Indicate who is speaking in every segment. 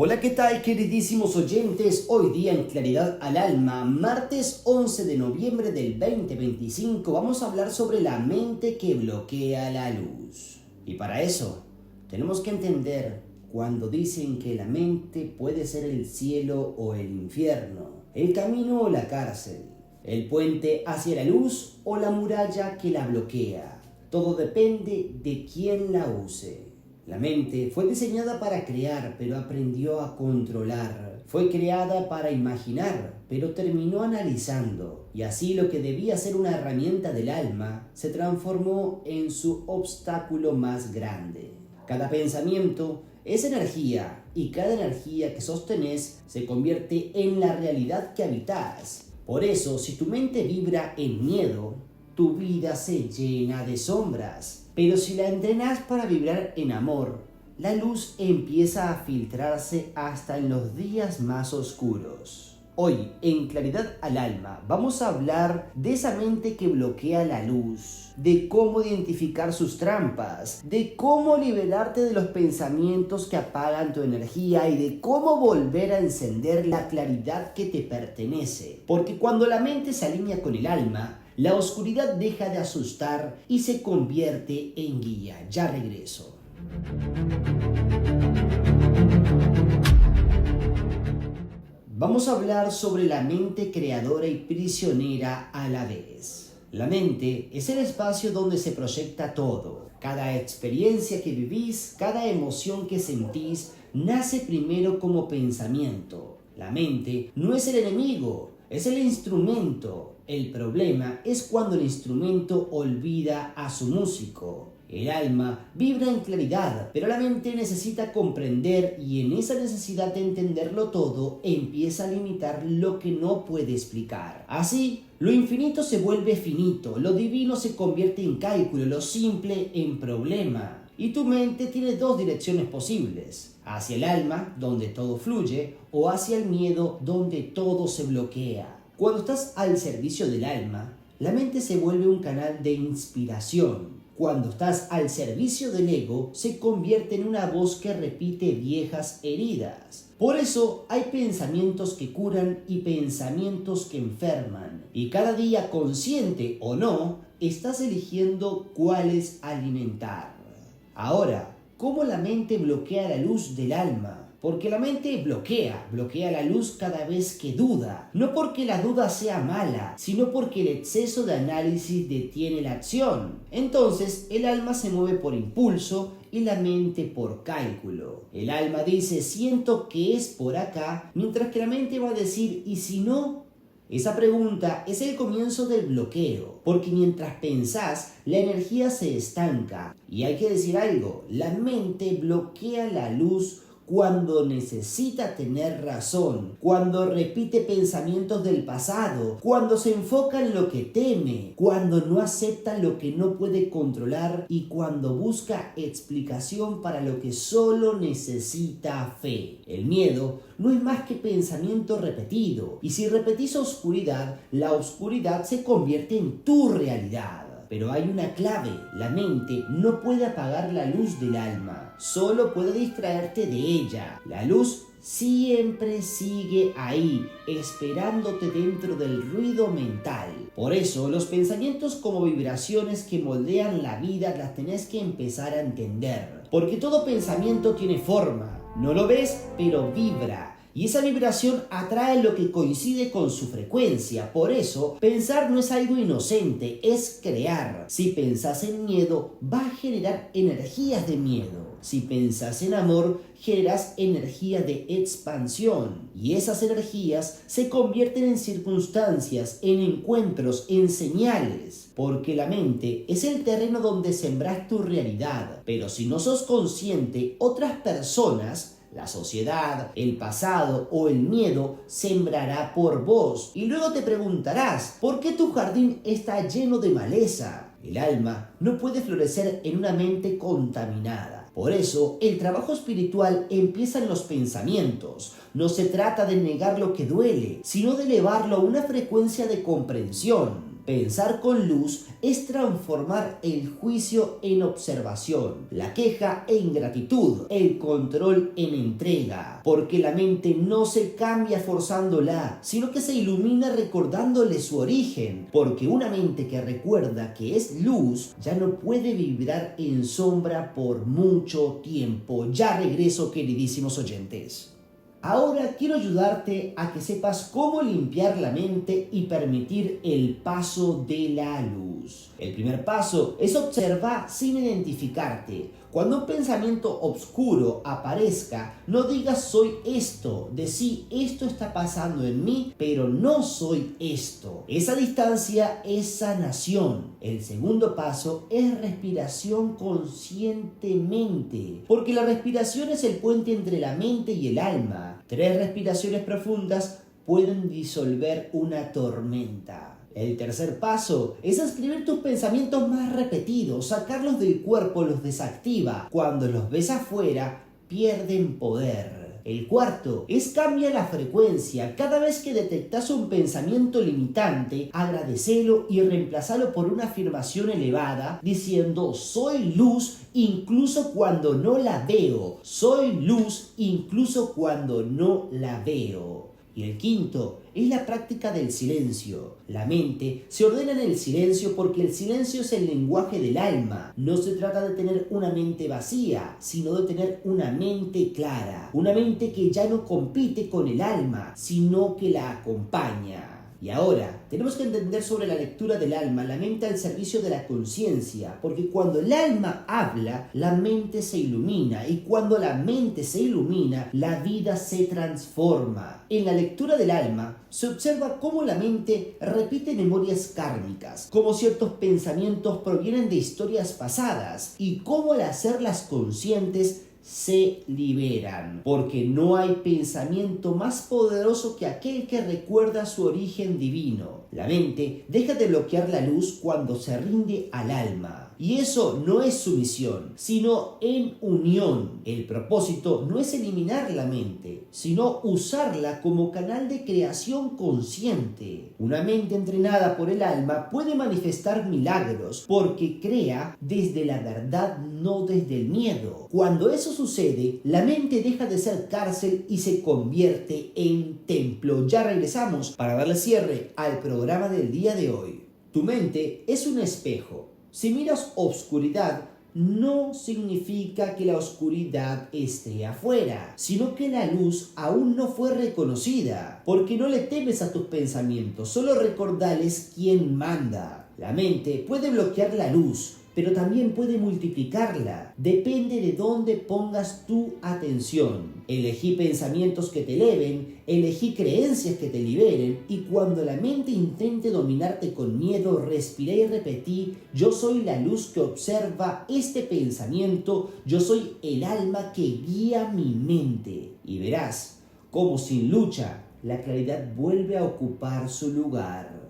Speaker 1: Hola, ¿qué tal, queridísimos oyentes? Hoy día en Claridad al Alma, martes 11 de noviembre del 2025, vamos a hablar sobre la mente que bloquea la luz. Y para eso, tenemos que entender cuando dicen que la mente puede ser el cielo o el infierno, el camino o la cárcel, el puente hacia la luz o la muralla que la bloquea. Todo depende de quién la use. La mente fue diseñada para crear, pero aprendió a controlar. Fue creada para imaginar, pero terminó analizando. Y así lo que debía ser una herramienta del alma se transformó en su obstáculo más grande. Cada pensamiento es energía, y cada energía que sostenés se convierte en la realidad que habitas. Por eso, si tu mente vibra en miedo, tu vida se llena de sombras. Pero si la entrenas para vibrar en amor, la luz empieza a filtrarse hasta en los días más oscuros. Hoy, en Claridad al Alma, vamos a hablar de esa mente que bloquea la luz, de cómo identificar sus trampas, de cómo liberarte de los pensamientos que apagan tu energía y de cómo volver a encender la claridad que te pertenece. Porque cuando la mente se alinea con el alma, la oscuridad deja de asustar y se convierte en guía. Ya regreso. Vamos a hablar sobre la mente creadora y prisionera a la vez. La mente es el espacio donde se proyecta todo. Cada experiencia que vivís, cada emoción que sentís, nace primero como pensamiento. La mente no es el enemigo, es el instrumento. El problema es cuando el instrumento olvida a su músico. El alma vibra en claridad, pero la mente necesita comprender y en esa necesidad de entenderlo todo empieza a limitar lo que no puede explicar. Así, lo infinito se vuelve finito, lo divino se convierte en cálculo, lo simple en problema. Y tu mente tiene dos direcciones posibles: hacia el alma, donde todo fluye, o hacia el miedo, donde todo se bloquea. Cuando estás al servicio del alma, la mente se vuelve un canal de inspiración. Cuando estás al servicio del ego, se convierte en una voz que repite viejas heridas. Por eso hay pensamientos que curan y pensamientos que enferman. Y cada día, consciente o no, estás eligiendo cuáles alimentar. Ahora, ¿cómo la mente bloquea la luz del alma? Porque la mente bloquea la luz cada vez que duda. No porque la duda sea mala, sino porque el exceso de análisis detiene la acción. Entonces, el alma se mueve por impulso y la mente por cálculo. El alma dice, siento que es por acá, mientras que la mente va a decir, ¿y si no? Esa pregunta es el comienzo del bloqueo, porque mientras pensás, la energía se estanca. Y hay que decir algo, la mente bloquea la luz cuando necesita tener razón, cuando repite pensamientos del pasado, cuando se enfoca en lo que teme, cuando no acepta lo que no puede controlar y cuando busca explicación para lo que solo necesita fe. El miedo no es más que pensamiento repetido, y si repetís oscuridad, la oscuridad se convierte en tu realidad. Pero hay una clave, la mente no puede apagar la luz del alma, solo puede distraerte de ella. La luz siempre sigue ahí, esperándote dentro del ruido mental. Por eso, los pensamientos como vibraciones que moldean la vida las tenés que empezar a entender. Porque todo pensamiento tiene forma, no lo ves, pero vibra. Y esa vibración atrae lo que coincide con su frecuencia. Por eso, pensar no es algo inocente, es crear. Si pensás en miedo, va a generar energías de miedo. Si pensás en amor, generas energía de expansión. Y esas energías se convierten en circunstancias, en encuentros, en señales. Porque la mente es el terreno donde sembras tu realidad. Pero si no sos consciente, otras personas, la sociedad, el pasado o el miedo sembrará por vos. Y luego te preguntarás, ¿por qué tu jardín está lleno de maleza? El alma no puede florecer en una mente contaminada. Por eso, el trabajo espiritual empieza en los pensamientos. No se trata de negar lo que duele, sino de elevarlo a una frecuencia de comprensión. Pensar con luz es transformar el juicio en observación, la queja en gratitud, el control en entrega, porque la mente no se cambia forzándola, sino que se ilumina recordándole su origen, porque una mente que recuerda que es luz ya no puede vibrar en sombra por mucho tiempo. Ya regreso, queridísimos oyentes. Ahora quiero ayudarte a que sepas cómo limpiar la mente y permitir el paso de la luz. El primer paso es observar sin identificarte. Cuando un pensamiento oscuro aparezca, no digas soy esto, decí esto está pasando en mí, pero no soy esto. Esa distancia es sanación. El segundo paso es respiración conscientemente, porque la respiración es el puente entre la mente y el alma. 3 respiraciones profundas pueden disolver una tormenta. El tercer paso es escribir tus pensamientos más repetidos, sacarlos del cuerpo, los desactiva. Cuando los ves afuera, pierden poder. El cuarto es cambiar la frecuencia. Cada vez que detectas un pensamiento limitante, agradecelo y reemplazalo por una afirmación elevada diciendo soy luz incluso cuando no la veo. Soy luz incluso cuando no la veo. Y el quinto es la práctica del silencio. La mente se ordena en el silencio porque el silencio es el lenguaje del alma. No se trata de tener una mente vacía, sino de tener una mente clara. Una mente que ya no compite con el alma, sino que la acompaña. Y ahora, tenemos que entender sobre la lectura del alma, la mente al servicio de la conciencia, porque cuando el alma habla, la mente se ilumina, y cuando la mente se ilumina, la vida se transforma. En la lectura del alma, se observa cómo la mente repite memorias kármicas, cómo ciertos pensamientos provienen de historias pasadas, y cómo al hacerlas conscientes, se liberan, porque no hay pensamiento más poderoso que aquel que recuerda su origen divino. La mente deja de bloquear la luz cuando se rinde al alma. Y eso no es sumisión, sino en unión. El propósito no es eliminar la mente, sino usarla como canal de creación consciente. Una mente entrenada por el alma puede manifestar milagros porque crea desde la verdad, no desde el miedo. Cuando eso sucede, la mente deja de ser cárcel y se convierte en templo. Ya regresamos para darle cierre al programa del día de hoy. Tu mente es un espejo. Si miras oscuridad, no significa que la oscuridad esté afuera, sino que la luz aún no fue reconocida, porque no le temes a tus pensamientos, solo recordales quién manda. La mente puede bloquear la luz, pero también puede multiplicarla. Depende de dónde pongas tu atención. Elegí pensamientos que te eleven, elegí creencias que te liberen, y cuando la mente intente dominarte con miedo, respiré y repetí, yo soy la luz que observa este pensamiento, yo soy el alma que guía mi mente. Y verás cómo sin lucha la claridad vuelve a ocupar su lugar.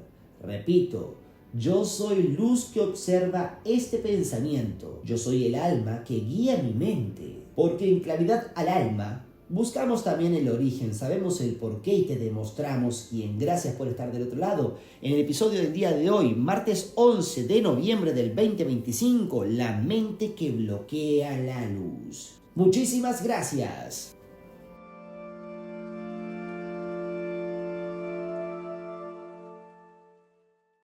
Speaker 1: Repito, yo soy luz que observa este pensamiento. Yo soy el alma que guía mi mente. Porque en claridad al alma buscamos también el origen, sabemos el porqué y te demostramos quién. Gracias por estar del otro lado. En el episodio del día de hoy, martes 11 de noviembre del 2025, la mente que bloquea la luz. Muchísimas gracias.